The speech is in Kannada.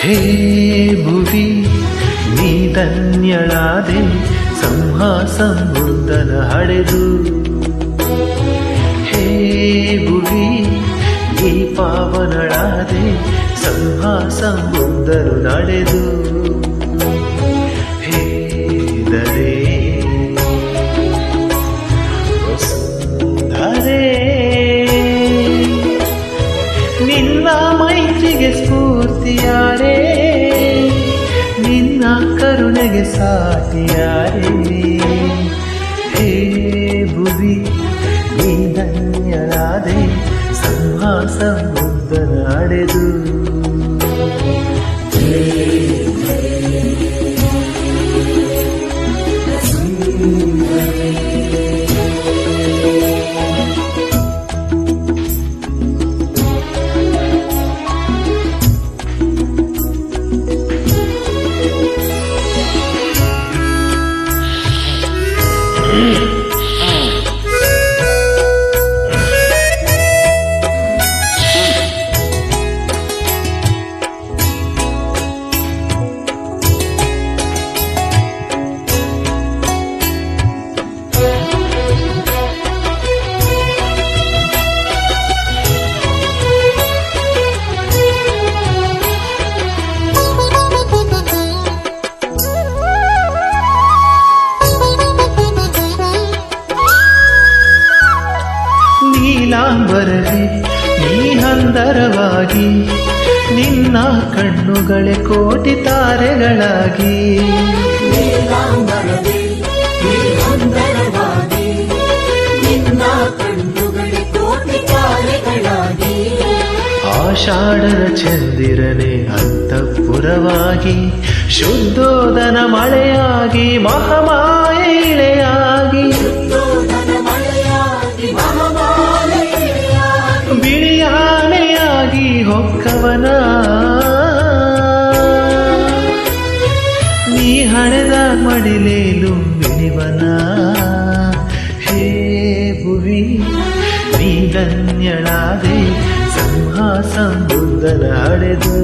ಹೇ ಭುವಿ ನೀ ಧನ್ಯಳಾದೆ ಸಂಹಾಸಂಬುದನ ಹಡೆದು. ಹೇ ಭುವಿ ನೀ ಪಾವನಳಾದೆ ಸಂಹಾಸಂಬುದನು ನಡೆದು. ಹೇ ದರೆ ವಸುಂಧರೆ ನಿನ್ನ ಮೈತ್ರಿಗೆ ಸ್ಫೂರ್ತಿಯಾರೆ, ನಿನ್ನ ಕರುಣೆಗೆ ಸಾಟಿಯಾರೆ. ಹೇ ಭುವಿ ನೀ ಧನ್ಯಳಾದೆ ಸಂಹಾಸಂಬುದನ ಹಡೆದು. ನೀಲಾಂಬರವೇ ನೀ ಹಂದರವಾಗಿ, ನಿನ್ನ ಕಣ್ಣುಗಳೇ ಕೋಟಿ ತಾರೆಗಳಾಗಿ. ನೀಲಾಂಬರವೇ ನೀ ಹಂದರವಾಗಿ, ನಿನ್ನ ಕಣ್ಣುಗಳೇ ಕೋಟಿ ತಾರೆಗಳಾಗಿ. ಆಷಾಢದ ಚಂದಿರನೆ ಅಂತಃಪುರವಾಗಿ, ಶುದ್ಧೋದನ ಮಳೆಯಾಗಿ ಮಹಾಮಾಯ ಇಳೆಯಾಗಿ. ಬಿಳಿಯಾನೆಯಾಗಿ ಹೊಕ್ಕವನ ನೀ ಹಣೆದ ಮಡಿಲೇಲು ಬಿಳಿವನ. ಹೇ ಭುವಿ ನೀ ಧನ್ಯಳಾದೆ ಸಂಹಾಸಂಬುದನ ಹಡೆದು.